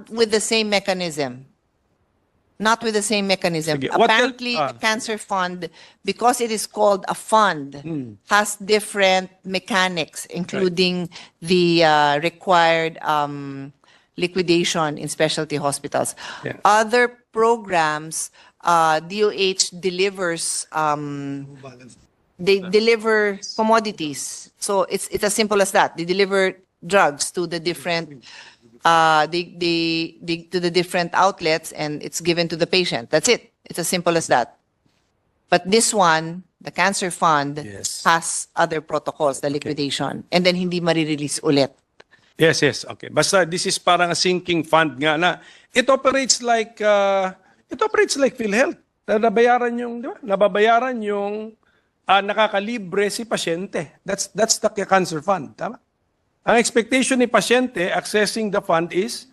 with the same mechanism. Not with the same mechanism. Sige. What Apparently, the Cancer Fund, because it is called a fund, has different mechanics, including the required liquidation in specialty hospitals. Yeah. Other programs, DOH delivers, they deliver commodities. So it's as simple as that. They deliver drugs to the different to the different outlets, and it's given to the patient. That's it. It's as simple as that. But this one, the Cancer Fund, Yes. has other protocols, the liquidation, and then hindi marirelease ulit. Yes, yes. Okay. Basta this is parang a sinking fund nga na it operates like PhilHealth. Nababayaran yung, di ba? Nababayaran yung nakakalibre si pasyente. That's the Cancer Fund, tama? Ang expectation ni pasyente accessing the fund is